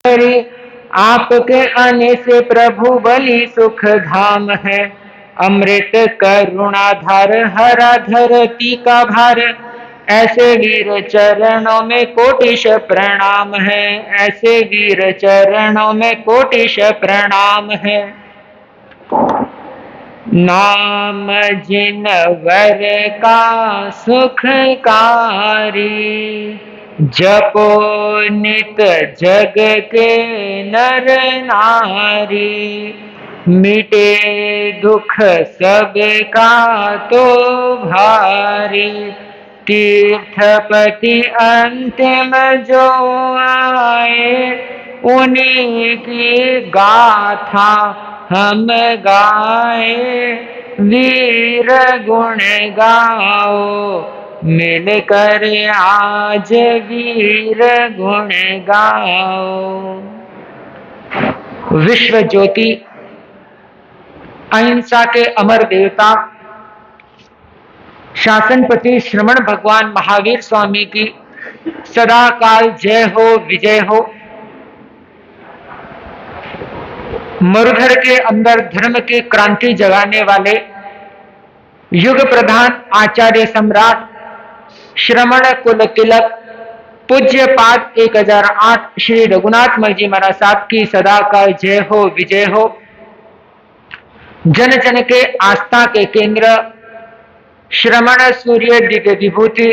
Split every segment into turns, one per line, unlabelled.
हरि आपके आने से प्रभु बलि सुख धाम है। अमृत करुणाधार हरा धरती का भार, ऐसे वीर चरणों में कोटिश प्रणाम है। ऐसे वीर चरणों में कोटिश प्रणाम है। नाम जिनवर का सुखकारी, जपो नित जग के नर नारी। मिटे दुख सबका तो भारी, तीर्थपति अंतिम जो आए, उन्हीं की गाथा हम गाए। वीर गुण गाओ मिलकर आज, वीर गुण गाओ। विश्व ज्योति अहिंसा के अमर देवता शासनपति श्रमण भगवान महावीर स्वामी की सदा काल जय हो, विजय हो। मरुधर के अंदर धर्म की क्रांति जगाने वाले युग प्रधान आचार्य सम्राट श्रमण कुल तिलक पूज्य पाद 1008 श्री रघुनाथ मल जी महाराज साहब की सदा काल जय हो, विजय हो। जन जन के आस्था के केंद्र श्रमण सूर्य दिव्य विभूति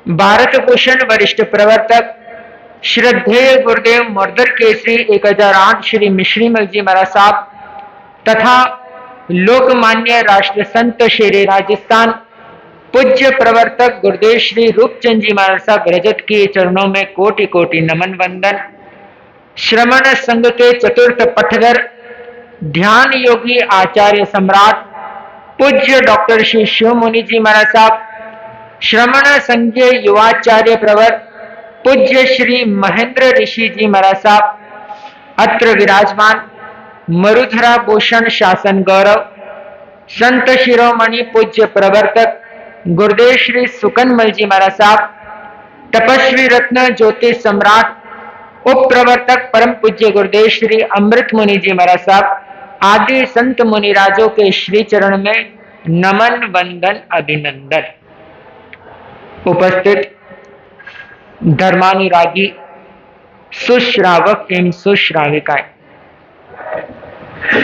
भारत भूषण वरिष्ठ प्रवर्तक श्रद्धेय गुरुदेव मोरदर केसरी 1008 श्री मिश्रीमल जी महाराज साहब तथा लोकमान्य राष्ट्र संत शेरे राजस्थान पूज्य प्रवर्तक गुरुदेव श्री रूपचंद जी महाराज साहब रजत के चरणों में कोटि कोटि नमन वंदन। श्रमण संघ के चतुर्थ पटधर ध्यान योगी आचार्य सम्राट पूज्य डॉक्टर श्री शिव मुनि जी महाराज साहब, श्रमण संघ युवाचार्य प्रवर पूज्य श्री महेंद्र ऋषि जी महाराज साहब अत्र विराजमान। मरुधरा भूषण शासन गौरव संत शिरोमणि पूज्य प्रवर्तक गुरुदेव श्री सुकनमल जी महाराज साहब, तपस्वी रत्न ज्योति सम्राट उप प्रवर्तक परम पूज्य गुरुदेव श्री अमृत मुनि जी महाराज साहब आदि संत मुनिराजों के श्री चरण में नमन वंदन अभिनंदन। उपस्थित धर्मानुरागी सुश्रावक एवं सुश्राविकाएं,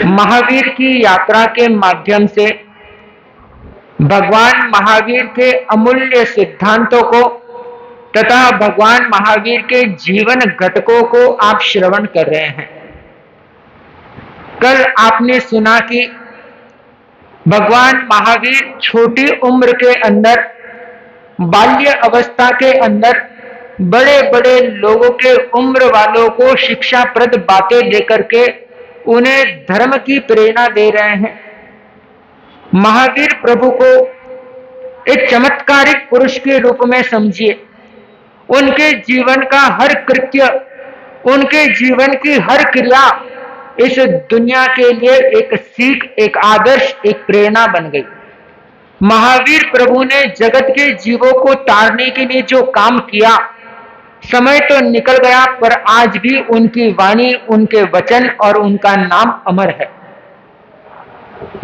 महावीर की यात्रा के माध्यम से भगवान महावीर के अमूल्य सिद्धांतों को तथा भगवान महावीर के जीवन घटकों को आप श्रवण कर रहे हैं। कल आपने सुना कि भगवान महावीर छोटी उम्र के अंदर, बाल्य अवस्था के अंदर बड़े बड़े लोगों के उम्र वालों को शिक्षाप्रद बातें देकर के उन्हें धर्म की प्रेरणा दे रहे हैं। महावीर प्रभु को एक चमत्कारिक पुरुष के रूप में समझिए। उनके जीवन का हर कृत्य, उनके जीवन की हर क्रिया इस दुनिया के लिए एक सीख, एक आदर्श, एक प्रेरणा बन गई। महावीर प्रभु ने जगत के जीवों को तारने के लिए जो काम किया, समय तो निकल गया पर आज भी उनकी वाणी, उनके वचन और उनका नाम अमर है।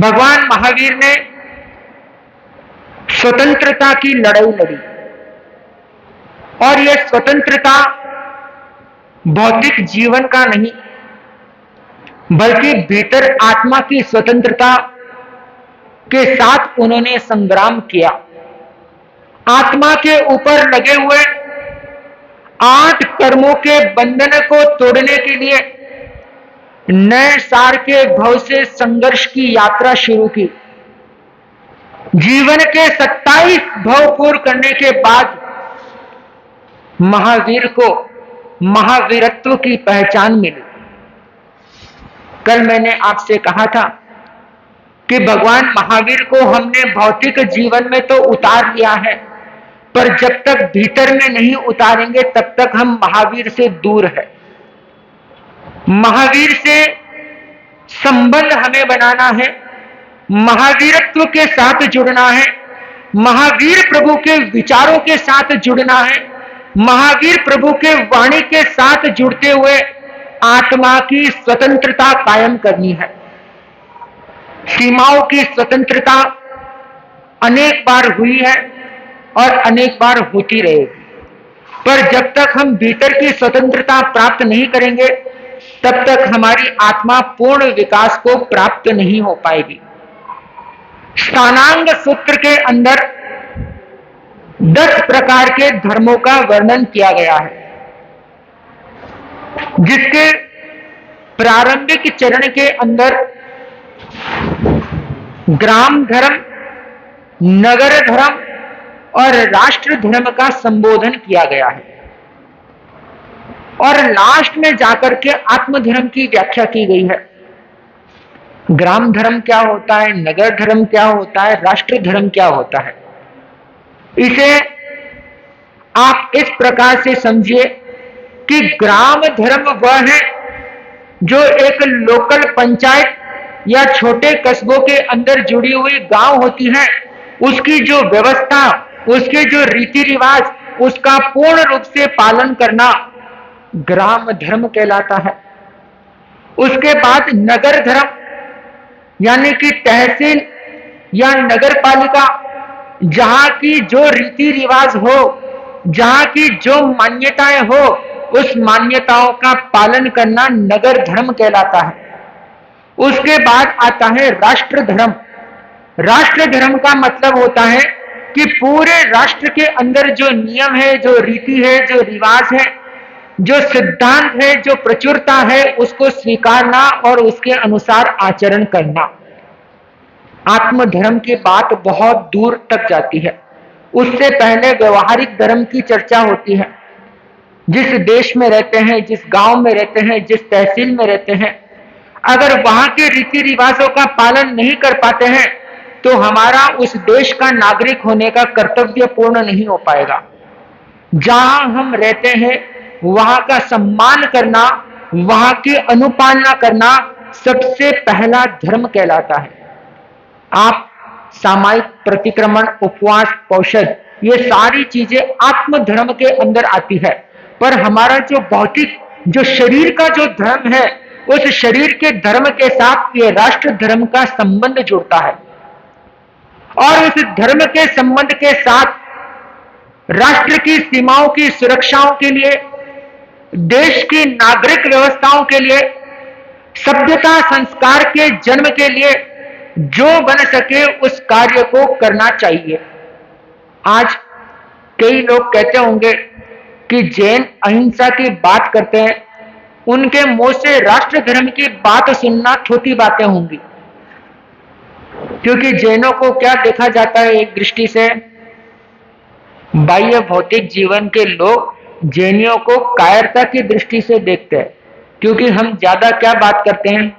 भगवान महावीर ने स्वतंत्रता की लड़ाई लड़ी और यह स्वतंत्रता भौतिक जीवन का नहीं बल्कि भीतर आत्मा की स्वतंत्रता के साथ उन्होंने संग्राम किया। आत्मा के ऊपर लगे हुए 8 कर्मों के बंधन को तोड़ने के लिए नए सार के भव से संघर्ष की यात्रा शुरू की। जीवन के 27 भव पूर्ण करने के बाद महावीर को महावीरत्व की पहचान मिली। कल मैंने आपसे कहा था कि भगवान महावीर को हमने भौतिक जीवन में तो उतार लिया है, पर जब तक भीतर में नहीं उतारेंगे तब तक हम महावीर से दूर है। महावीर से संबंध हमें बनाना है, महावीरत्व के साथ जुड़ना है, महावीर प्रभु के विचारों के साथ जुड़ना है, महावीर प्रभु के वाणी के साथ जुड़ते हुए आत्मा की स्वतंत्रता कायम करनी है। सीमाओं की स्वतंत्रता अनेक बार हुई है और अनेक बार होती रहेगी, पर जब तक हम भीतर की स्वतंत्रता प्राप्त नहीं करेंगे तब तक हमारी आत्मा पूर्ण विकास को प्राप्त नहीं हो पाएगी। स्थानांग सूत्र के अंदर 10 प्रकार के धर्मों का वर्णन किया गया है, जिसके प्रारंभिक चरण के अंदर ग्राम धर्म, नगर धर्म और राष्ट्र धर्म का संबोधन किया गया है, और लास्ट में जाकर के आत्म धर्म की व्याख्या की गई है। ग्राम धर्म क्या होता है, नगर धर्म क्या होता है, राष्ट्र धर्म क्या होता है, इसे आप इस प्रकार से समझिए कि ग्राम धर्म वह है जो एक लोकल पंचायत या छोटे कस्बों के अंदर जुड़ी हुई गांव होती है, उसकी जो व्यवस्था, उसके जो रीति रिवाज, उसका पूर्ण रूप से पालन करना ग्राम धर्म कहलाता है। उसके बाद नगर धर्म, यानी कि तहसील या नगर पालिका, जहां की जो रीति रिवाज हो, जहां की जो मान्यताएं हो, उस मान्यताओं का पालन करना नगर धर्म कहलाता है। उसके बाद आता है राष्ट्र धर्म। राष्ट्र धर्म का मतलब होता है कि पूरे राष्ट्र के अंदर जो नियम है, जो रीति है, जो रिवाज है, जो सिद्धांत है, जो प्रचुरता है, उसको स्वीकारना और उसके अनुसार आचरण करना। आत्म धर्म की बात बहुत दूर तक जाती है। उससे पहले व्यवहारिक धर्म की चर्चा होती है। जिस देश में रहते हैं, जिस गांव में रहते हैं, जिस तहसील में रहते हैं, अगर वहां के रीति रिवाजों का पालन नहीं कर पाते हैं तो हमारा उस देश का नागरिक होने का कर्तव्य पूर्ण नहीं हो पाएगा। जहां हम रहते हैं वहां का सम्मान करना, वहां की अनुपालना करना सबसे पहला धर्म कहलाता है। आप सामायिक प्रतिक्रमण, उपवास, पौषध, ये सारी चीजें आत्म धर्म के अंदर आती है, पर हमारा जो भौतिक, जो शरीर का जो धर्म है, उस शरीर के धर्म के साथ ये राष्ट्र धर्म का संबंध जुड़ता है, और उस धर्म के संबंध के साथ राष्ट्र की सीमाओं की सुरक्षाओं के लिए, देश की नागरिक व्यवस्थाओं के लिए, सभ्यता संस्कार के जन्म के लिए जो बन सके उस कार्य को करना चाहिए। आज कई लोग कहते होंगे कि जैन अहिंसा की बात करते हैं, उनके मुंह से राष्ट्र धर्म की बात सुनना छोटी बातें होंगी, क्योंकि जैनों को क्या देखा जाता है, एक दृष्टि से बाह्य भौतिक जीवन के लोग जैनियों को कायरता की दृष्टि से देखते हैं, क्योंकि हम ज्यादा क्या बात करते हैं,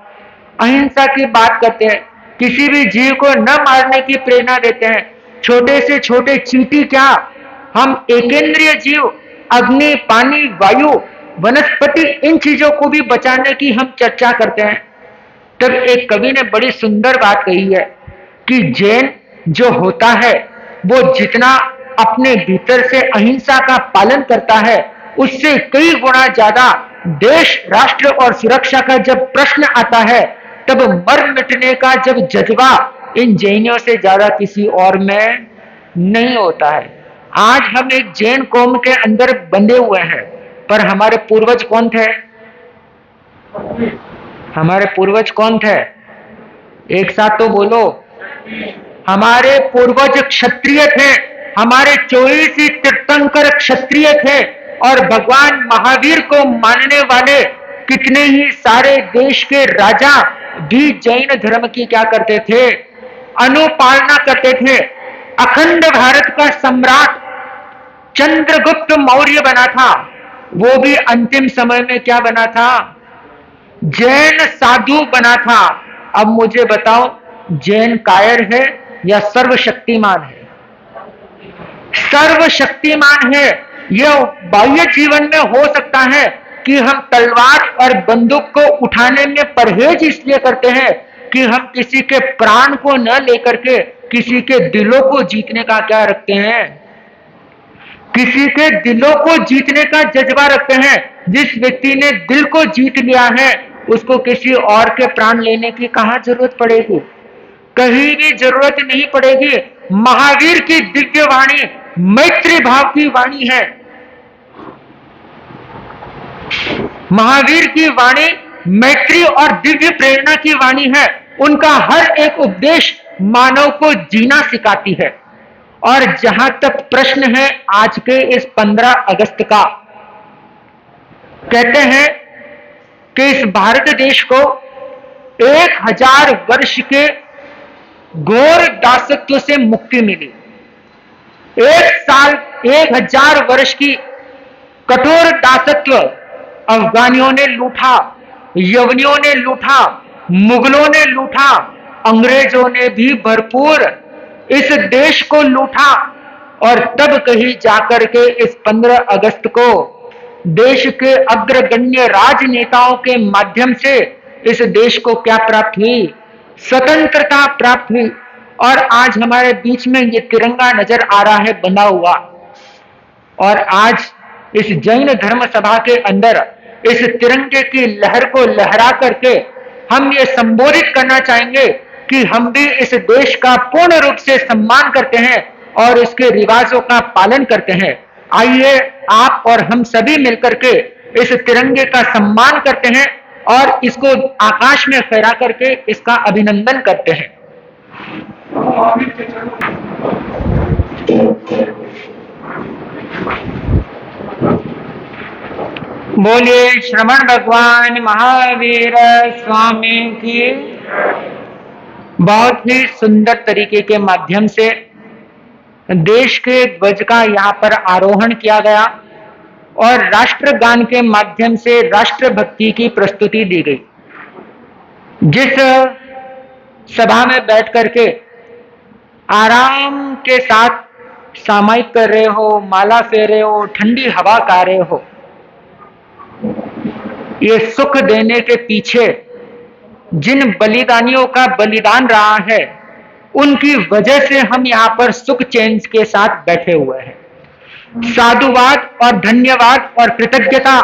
अहिंसा की बात करते हैं, किसी भी जीव को न मारने की प्रेरणा देते हैं। छोटे से छोटे चींटी क्या, हम एकेंद्रीय जीव, अग्नि, पानी, वायु, वनस्पति, इन चीजों को भी बचाने की हम चर्चा करते हैं। तब एक कवि ने बड़ी सुंदर बात कही है कि जैन जो होता है वो जितना अपने भीतर से अहिंसा का पालन करता है, उससे कई गुना ज्यादा देश, राष्ट्र और सुरक्षा का जब प्रश्न आता है, तब मर मिटने का जब जज्बा इन जैनियों से ज्यादा किसी और में नहीं होता है। आज हम एक जैन कौम के अंदर बंधे हुए हैं, पर हमारे पूर्वज कौन थे? हमारे पूर्वज कौन थे? एक साथ तो बोलो। हमारे पूर्वज क्षत्रिय थे, हमारे 24 ही तीर्थंकर क्षत्रिय थे, और भगवान महावीर को मानने वाले कितने ही सारे देश के राजा भी जैन धर्म की क्या करते थे? अनुपालना करते थे। अखंड भारत का सम्राट चंद्रगुप्त मौर्य बना था, वो भी अंतिम समय में क्या बना था? जैन साधु बना था। अब मुझे बताओ, जैन कायर है या सर्वशक्तिमान है? सर्वशक्तिमान है। यह बाह्य जीवन में हो सकता है कि हम तलवार और बंदूक को उठाने में परहेज इसलिए करते हैं कि हम किसी के प्राण को न लेकर के किसी के दिलों को जीतने का क्या रखते हैं? किसी के दिलों को जीतने का जज्बा रखते हैं। जिस व्यक्ति ने दिल को जीत लिया है उसको किसी और के प्राण लेने की कहां जरूरत पड़ेगी? कहीं भी जरूरत नहीं पड़ेगी। महावीर की दिव्य वाणी मैत्री भाव की वाणी है। महावीर की वाणी मैत्री और दिव्य प्रेरणा की वाणी है। उनका हर एक उपदेश मानव को जीना सिखाती है। और जहां तक प्रश्न है आज के इस 15 अगस्त का, कहते हैं कि इस भारत देश को 1000 वर्ष के घोर दासत्व से मुक्ति मिली। 1000 वर्ष की कठोर दासत्व अफगानियों ने लूटा, यवनियों ने लूटा, मुगलों ने लूटा, अंग्रेजों ने भी भरपूर इस देश को लूटा। और तब कहीं जाकर के इस 15 अगस्त को देश के अग्रगण्य राजनेताओं के माध्यम से इस देश को क्या प्राप्त हुई? स्वतंत्रता प्राप्त हुई। और आज हमारे बीच में ये तिरंगा नजर आ रहा है बना हुआ। और आज इस जैन धर्म सभा के अंदर इस तिरंगे की लहर को लहरा करके हम ये संबोधित करना चाहेंगे कि हम भी इस देश का पूर्ण रूप से सम्मान करते हैं और इसके रिवाजों का पालन करते हैं। आइए आप और हम सभी मिलकर के इस तिरंगे का सम्मान करते हैं और इसको आकाश में फहरा करके इसका अभिनंदन करते हैं। बोलिए श्रवण भगवान महावीर स्वामी की। बहुत ही सुंदर तरीके के माध्यम से देश के ध्वज का यहाँ पर आरोहण किया गया और राष्ट्रगान के माध्यम से राष्ट्रभक्ति की प्रस्तुति दी गई। जिस सभा में बैठ करके आराम के साथ सामायिक कर रहे हो, माला फेर रहे हो, ठंडी हवा खा रहे हो, ये सुख देने के पीछे जिन बलिदानियों का बलिदान रहा है उनकी वजह से हम यहाँ पर सुख चैन के साथ बैठे हुए हैं। साधुवाद और धन्यवाद और कृतज्ञता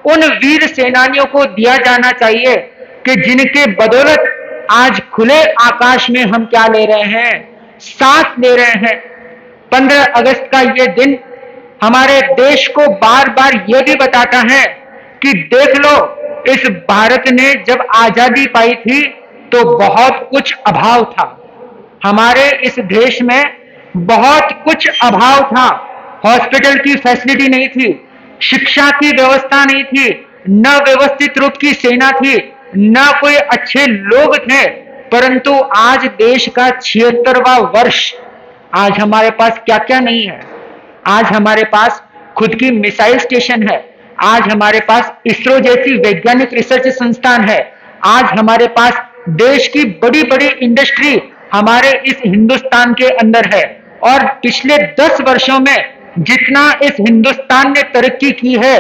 उन वीर सेनानियों को दिया जाना चाहिए कि जिनके बदौलत आज खुले आकाश में हम क्या ले रहे हैं? सांस ले रहे हैं। 15 अगस्त का ये दिन हमारे देश को बार बार ये भी बताता है कि देख लो, इस भारत ने जब आजादी पाई थी तो बहुत कुछ अभाव था। हमारे इस देश में बहुत कुछ अभाव था। हॉस्पिटल की फैसिलिटी नहीं थी, शिक्षा की व्यवस्था नहीं थी, न व्यवस्थित रूप की सेना थी, न कोई अच्छे लोग थे। परंतु आज देश का 76वां वर्ष, आज हमारे पास क्या क्या नहीं है। आज हमारे पास खुद की मिसाइल स्टेशन है, आज हमारे पास इसरो जैसी वैज्ञानिक रिसर्च संस्थान है, आज हमारे पास देश की बड़ी बड़ी इंडस्ट्री हमारे इस हिंदुस्तान के अंदर है। और पिछले 10 वर्षों में जितना इस हिंदुस्तान ने तरक्की की है,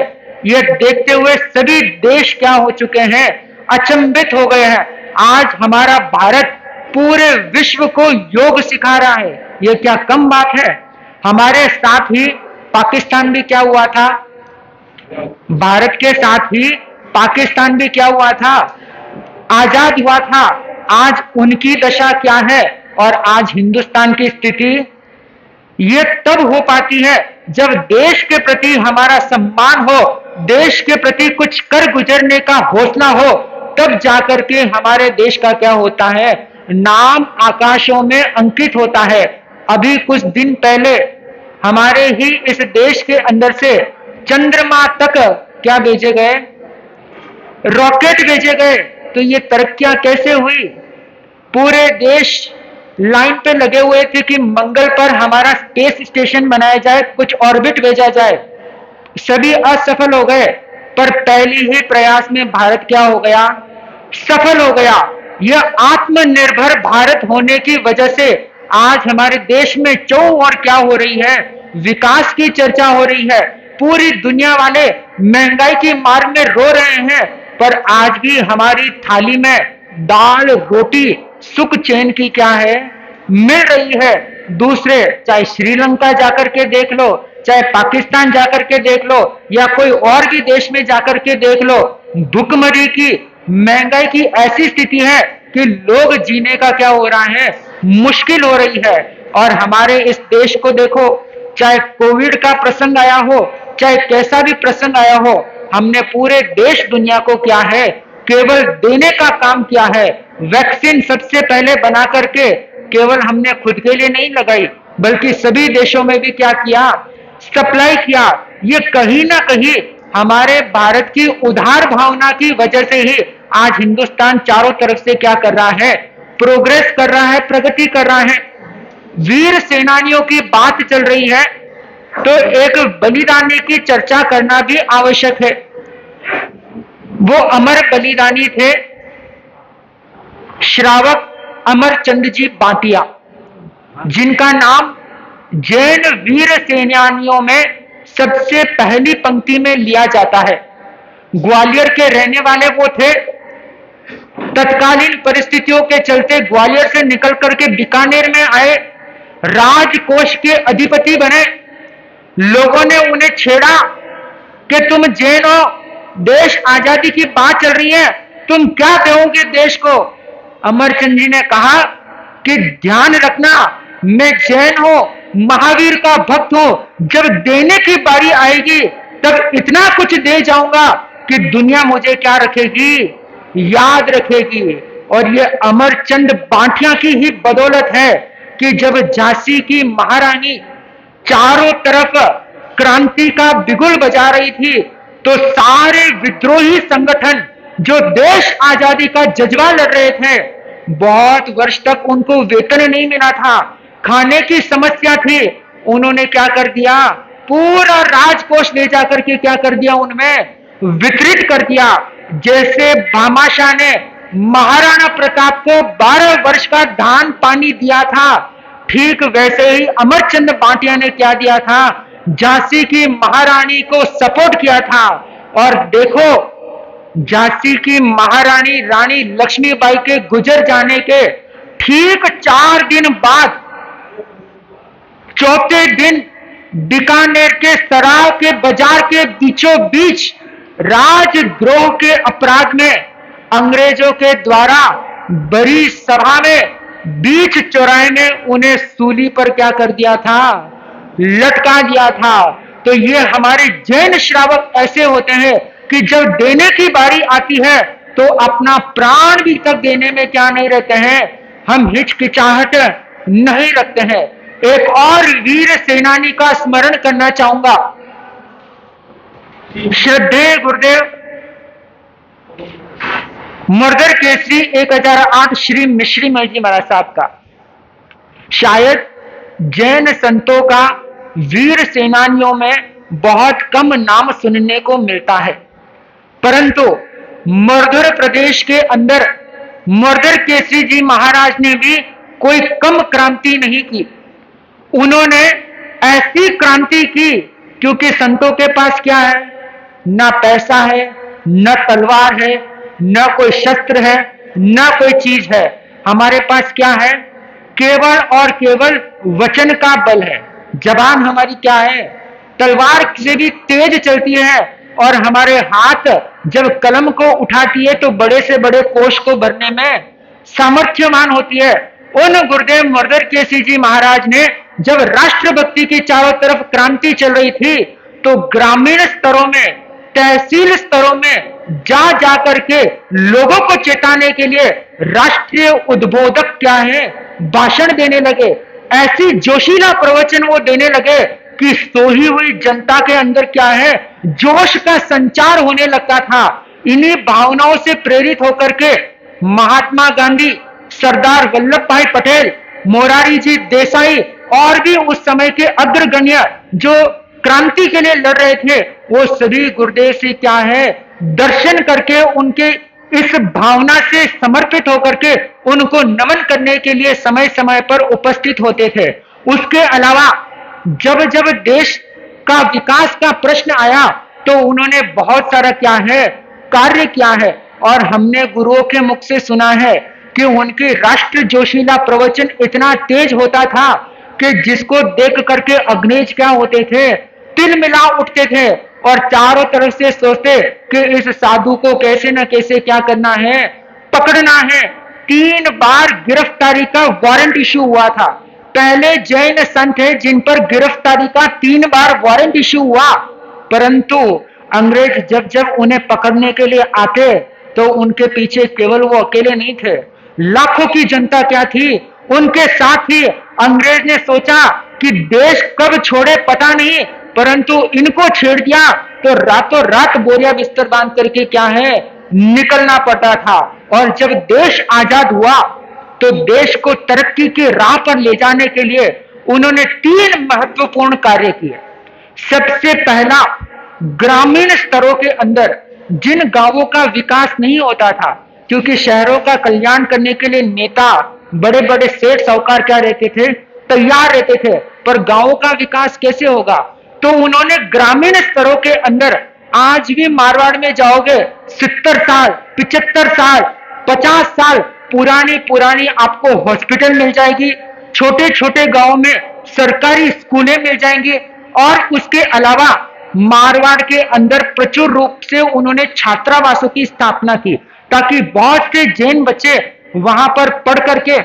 यह देखते हुए सभी देश क्या हो चुके हैं? अचंभित हो गए हैं। आज हमारा भारत पूरे विश्व को योग सिखा रहा है। यह क्या कम बात है? हमारे साथ ही पाकिस्तान भी क्या हुआ था? भारत के साथ ही पाकिस्तान भी क्या हुआ था? आजाद हुआ था। आज उनकी दशा क्या है और आज हिंदुस्तान की स्थिति? ये तब हो पाती है जब देश के प्रति हमारा सम्मान हो, देश के प्रति कुछ कर गुजरने का हौसला हो, तब जाकर के हमारे देश का क्या होता है? नाम आकाशों में अंकित होता है। अभी कुछ दिन पहले हमारे ही इस देश के अंदर से चंद्रमा तक क्या भेजे गए? रॉकेट भेजे गए। तो ये तरक्कियां कैसे हुई? पूरे देश लाइन पे लगे हुए थे कि मंगल पर हमारा स्पेस स्टेशन बनाया जाए, कुछ ऑर्बिट भेजा जाए। सभी असफल हो गए, पर पहली ही प्रयास में भारत क्या हो गया? सफल हो गया। यह आत्मनिर्भर भारत होने की वजह से आज हमारे देश में और क्या हो रही है? विकास की चर्चा हो रही है। पूरी दुनिया वाले महंगाई की मार में रो रहे हैं, पर आज भी हमारी थाली में दाल रोटी सुख चैन की क्या है? मिल रही है। दूसरे चाहे श्रीलंका जाकर के देख लो, चाहे पाकिस्तान जाकर के देख लो या कोई और भी देश में जाकर के देख लो, भुखमरी की, महंगाई की ऐसी स्थिति है कि लोग जीने का क्या हो रहा है, मुश्किल हो रही है। और हमारे इस देश को देखो, चाहे कोविड का प्रसंग आया हो, चाहे कैसा भी प्रसंग आया हो, हमने पूरे देश दुनिया को क्या है, केवल देने का काम किया है। वैक्सीन सबसे पहले बना करके केवल हमने खुद के लिए नहीं लगाई, बल्कि सभी देशों में भी क्या किया, सप्लाई किया। ये कहीं ना कहीं हमारे भारत की उदार भावना की वजह से ही आज हिंदुस्तान चारों तरफ से क्या कर रहा है, प्रोग्रेस कर रहा है, प्रगति कर रहा है। वीर सेनानियों की बात चल रही है तो एक बलिदानी की चर्चा करना भी आवश्यक है। वो अमर बलिदानी थे श्रावक अमरचंद जी बांटिया, जिनका नाम जैन वीर सेनानियों में सबसे पहली पंक्ति में लिया जाता है। ग्वालियर के रहने वाले वो थे। तत्कालीन परिस्थितियों के चलते ग्वालियर से निकल करके बीकानेर में आए, राजकोष के अधिपति बने। लोगों ने उन्हें छेड़ा कि तुम जैन हो, देश आजादी की बात चल रही है, तुम क्या दोगे देश को। अमरचंद जी ने कहा कि ध्यान रखना, मैं जैन हूं, महावीर का भक्त हूं, जब देने की बारी आएगी तब इतना कुछ दे जाऊंगा कि दुनिया मुझे क्या रखेगी, याद रखेगी। और ये अमरचंद बांटिया की ही बदौलत है कि जब झांसी की महारानी चारों तरफ क्रांति का बिगुल बजा रही थी, तो सारे विद्रोही संगठन जो देश आजादी का जज्बा लड़ रहे थे, बहुत वर्ष तक उनको वेतन नहीं मिला था, खाने की समस्या थी। उन्होंने क्या कर दिया, पूरा राजकोष ले जाकर के क्या कर दिया, उनमें वितरित कर दिया। जैसे भामाशाह ने महाराणा प्रताप को 12 वर्ष का दान पानी दिया था, ठीक वैसे ही अमरचंद बांटिया ने क्या दिया था, झांसी की महारानी को सपोर्ट किया था। और देखो, झांसी की महारानी रानी लक्ष्मीबाई के गुजर जाने के ठीक 4 दिन बाद, चौथे दिन, बीकानेर के सराय के बाजार के बीचों बीच राजद्रोह के अपराध में अंग्रेजों के द्वारा बड़ी सभा में बीच चौराहे में उन्हें सूली पर क्या कर दिया था, लटका दिया था। तो ये हमारे जैन श्रावक ऐसे होते हैं कि जब देने की बारी आती है तो अपना प्राण भी तक देने में क्या नहीं रहते हैं, हम हिचकिचाहट नहीं रखते हैं। एक और वीर सेनानी का स्मरण करना चाहूंगा, श्रद्धेय गुरुदेव मर्दर केसरी 1008 श्री मिश्री जी महाराज साहब का। शायद जैन संतों का वीर सेनानियों में बहुत कम नाम सुनने को मिलता है, परंतु मर्दर प्रदेश के अंदर मर्दर केसरी जी महाराज ने भी कोई कम क्रांति नहीं की। उन्होंने ऐसी क्रांति की, क्योंकि संतों के पास क्या है, ना पैसा है, न तलवार है, न कोई शस्त्र है, न कोई चीज है। हमारे पास क्या है, केवल और केवल वचन का बल है। जबान हमारी क्या है, तलवार से भी तेज चलती है, और हमारे हाथ जब कलम को उठाती है तो बड़े से बड़े कोश को भरने में सामर्थ्यवान होती है। उन गुरुदेव मर्दर केसरी जी महाराज ने जब राष्ट्रभक्ति की चारों तरफ क्रांति चल रही थी, तो ग्रामीण स्तरों में, तहसील स्तरों में जा करके लोगों को चेताने के लिए राष्ट्रीय उद्बोधक क्या है, भाषण देने लगे। ऐसी जोशीला प्रवचन वो देने लगे कि सोई हुई जनता के अंदर क्या है, जोश का संचार होने लगता था। इन्हीं भावनाओं से प्रेरित होकर के महात्मा गांधी, सरदार वल्लभ भाई पटेल, मोरारी जी देसाई और भी उस समय के अग्रगण्य जो क्रांति के लिए लड़ रहे थे, वो सभी गुरुदेव से क्या है, दर्शन करके उनके इस भावना से समर्पित होकर के उनको नमन करने के लिए समय समय पर उपस्थित होते थे। उसके अलावा जब जब देश का विकास का प्रश्न आया तो उन्होंने बहुत सारा क्या है, कार्य किया है। और हमने गुरुओं के मुख से सुना है कि उनके राष्ट्र जोशीला प्रवचन इतना तेज होता था कि जिसको देख करके अंग्रेज क्या होते थे, तिलमिला उठते थे और चारों तरफ से सोचते कि इस साधु को कैसे न कैसे क्या करना है, पकड़ना है। 3 बार गिरफ्तारी का वारंट इशू हुआ था। पहले जैन संत है जिन पर गिरफ्तारी का 3 बार वारंट इशू हुआ, परंतु अंग्रेज जब जब उन्हें पकड़ने के लिए आते तो उनके पीछे केवल वो अकेले नहीं थे, लाखों की जनता क्या थी उनके साथ ही। अंग्रेज ने सोचा कि देश कब छोड़े पता नहीं, परंतु इनको छेड़ दिया तो रातों रात बोरिया बिस्तर बांध करके क्या है निकलना पड़ता था। और जब देश आजाद हुआ तो देश को तरक्की की राह पर ले जाने के लिए उन्होंने 3 महत्वपूर्ण कार्य किए। सबसे पहला, ग्रामीण स्तरों के अंदर जिन गांवों का विकास नहीं होता था, क्योंकि शहरों का कल्याण करने के लिए नेता बड़े बड़े सेठ साहूकार क्या रहते थे, तैयार रहते थे, पर गांवों का विकास कैसे होगा। तो उन्होंने ग्रामीण स्तरों के अंदर, आज भी मारवाड़ में जाओगे 70 साल 75 साल 50 साल पुरानी पुरानी आपको हॉस्पिटल मिल जाएगी, छोटे छोटे गांव में सरकारी स्कूलें मिल जाएंगी। और उसके अलावा मारवाड़ के अंदर प्रचुर रूप से उन्होंने छात्रावासों की स्थापना की, ताकि बहुत से जैन बच्चे वहां पर पढ़ करके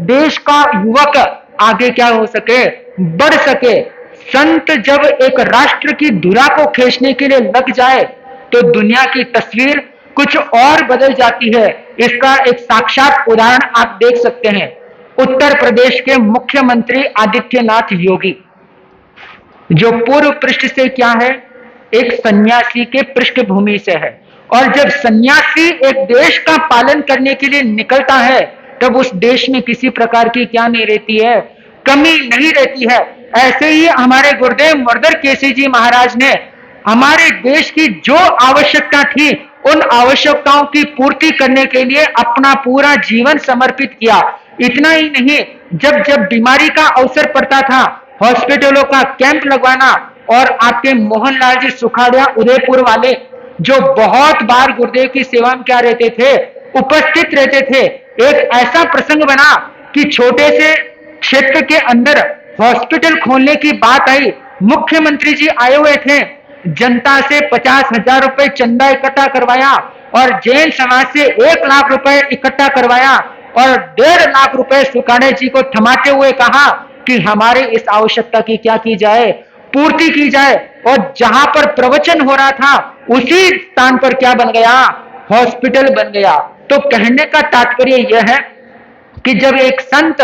देश का युवक आगे क्या हो सके, बढ़ सके। संत जब एक राष्ट्र की धुरा को खींचने के लिए लग जाए तो दुनिया की तस्वीर कुछ और बदल जाती है। इसका एक साक्षात उदाहरण आप देख सकते हैं, उत्तर प्रदेश के मुख्यमंत्री आदित्यनाथ योगी, जो पूर्व पृष्ठ से क्या है, एक सन्यासी के पृष्ठभूमि से है। और जब सन्यासी एक देश का पालन करने के लिए निकलता है तब उस देश में किसी प्रकार की क्या नहीं रहती है, कमी नहीं रहती है। ऐसे ही हमारे गुरुदेव मर्दर केसी जी महाराज ने हमारे देश की जो आवश्यकता थी उन आवश्यकताओं की पूर्ति करने के लिए अपना पूरा जीवन समर्पित किया। इतना ही नहीं, जब जब बीमारी का अवसर पड़ता था हॉस्पिटलों का कैंप लगवाना, और आपके मोहनलाल जी सुखाड़िया उदयपुर वाले जो बहुत बार गुरुदेव की सेवा में क्या रहते थे, उपस्थित रहते थे। एक ऐसा प्रसंग बना कि छोटे से क्षेत्र के अंदर हॉस्पिटल खोलने की बात आई, मुख्यमंत्री जी आए हुए थे, जनता से 50,000 रुपए चंदा इकट्ठा करवाया और जैन समाज से 1 लाख रुपए इकट्ठा करवाया और 1.5 लाख रुपए सुखाड़े जी को थमाते हुए कहा कि हमारे इस आवश्यकता की क्या की जाए, पूर्ति की जाए। और जहां पर प्रवचन हो रहा था उसी स्थान पर क्या बन गया, हॉस्पिटल बन गया। तो कहने का तात्पर्य यह है कि जब एक संत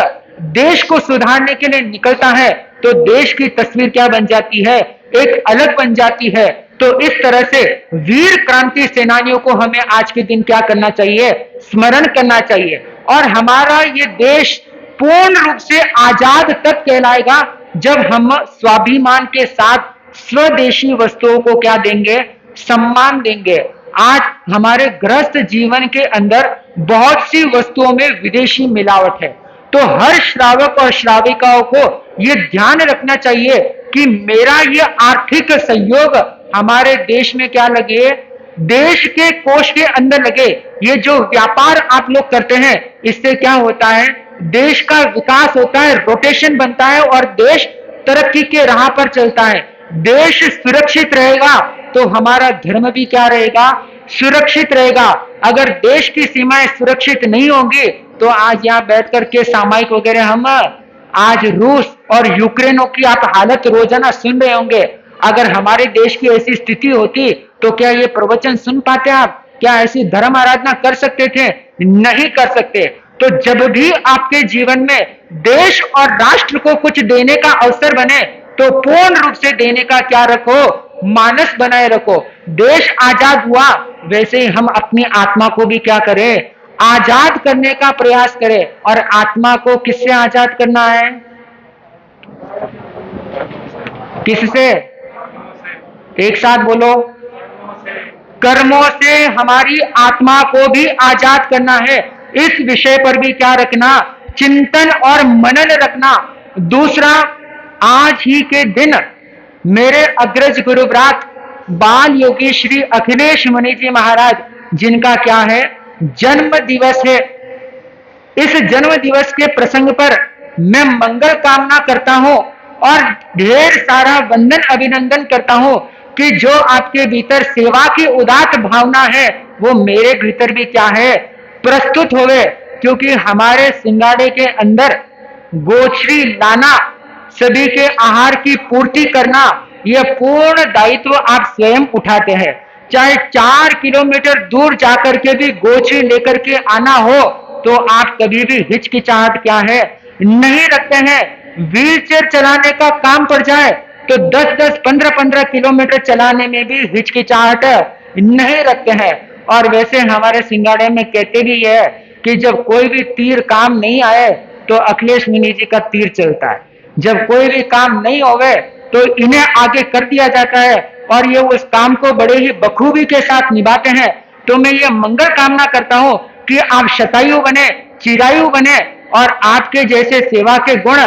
देश को सुधारने के लिए निकलता है तो देश की तस्वीर क्या बन जाती है, एक अलग बन जाती है। तो इस तरह से वीर क्रांति सेनानियों को हमें आज के दिन क्या करना चाहिए, स्मरण करना चाहिए। और हमारा ये देश पूर्ण रूप से आजाद तब कहलाएगा जब हम स्वाभिमान के साथ स्वदेशी वस्तुओं को क्या देंगे, सम्मान देंगे। आज हमारे गृहस्थ जीवन के अंदर बहुत सी वस्तुओं में विदेशी मिलावट है, तो हर श्रावक और श्राविकाओं को यह ध्यान रखना चाहिए कि मेरा ये आर्थिक सहयोग हमारे देश में क्या लगे, देश के कोष के अंदर लगे। ये जो व्यापार आप लोग करते हैं इससे क्या होता है, देश का विकास होता है, रोटेशन बनता है और देश तरक्की के राह पर चलता है। देश सुरक्षित रहेगा तो हमारा धर्म भी क्या रहेगा, सुरक्षित रहेगा। अगर देश की सीमाएं सुरक्षित नहीं होंगी तो आज यहाँ बैठ करके सामयिक वगैरह हम आज रूस और यूक्रेनों की आप हालत रोजाना सुन रहे होंगे। अगर हमारे देश की ऐसी स्थिति होती तो क्या ये प्रवचन सुन पाते आप, क्या ऐसी धर्म आराधना कर सकते थे, नहीं कर सकते। तो जब भी आपके जीवन में देश और राष्ट्र को कुछ देने का अवसर बने तो पूर्ण रूप से देने का क्या रखो, मानस बनाए रखो। देश आजाद हुआ वैसे ही हम अपनी आत्मा को भी क्या करें, आजाद करने का प्रयास करें। और आत्मा को किससे आजाद करना है, किससे, एक साथ बोलो, कर्मों से हमारी आत्मा को भी आजाद करना है। इस विषय पर भी क्या रखना, चिंतन और मनन रखना। दूसरा, आज ही के दिन मेरे अग्रज गुरुव्रात बाल योगी श्री अखिलेश मुनि जी महाराज, जिनका क्या है, जन्म दिवस है। इस जन्म दिवस के प्रसंग पर मैं मंगल कामना करता हूं और ढेर सारा वंदन अभिनंदन करता हूं कि जो आपके भीतर सेवा की उदात्त भावना है वो मेरे भीतर भी क्या है, प्रस्तुत होवे। क्योंकि हमारे सिंगाड़े के अंदर गोचरी लाना, सभी के आहार की पूर्ति करना, यह पूर्ण दायित्व आप स्वयं उठाते हैं। चाहे 4 किलोमीटर दूर जाकर के भी गोचरी लेकर के आना हो तो आप कभी भी हिचकिचाहट क्या है नहीं रखते हैं। व्हील चेयर चलाने का काम पड़ जाए तो 10-10, 15-15 किलोमीटर चलाने में भी हिचकिचाहट नहीं रखते हैं। और वैसे हमारे सिंगाड़े में कहते भी है कि जब कोई भी तीर काम नहीं आए तो अखिलेश मुनि जी का तीर चलता है, जब कोई भी काम नहीं होवे तो इन्हें आगे कर दिया जाता है और ये उस काम को बड़े ही बखूबी के साथ निभाते हैं। तो मैं ये मंगल कामना करता हूं कि आप शतायु बने, चिरायु बने और आपके जैसे सेवा के गुण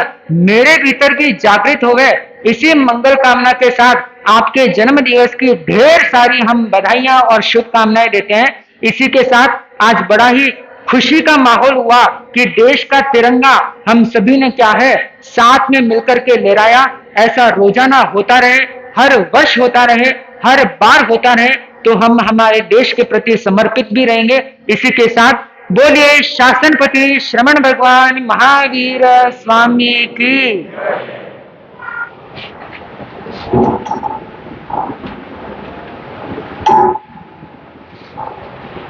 मेरे भीतर भी जागृत हो गए। इसी मंगल कामना के साथ आपके जन्म दिवस की ढेर सारी हम बधाइयां और शुभकामनाएं देते हैं। इसी के साथ आज बड़ा ही खुशी का माहौल हुआ कि देश का तिरंगा हम सभी ने क्या है साथ में मिलकर के लहराया। ऐसा रोजाना होता रहे, हर वर्ष होता रहे, हर बार होता रहे तो हम हमारे देश के प्रति समर्पित भी रहेंगे। इसी के साथ बोलिए शासनपति श्रमण भगवान महावीर स्वामी की।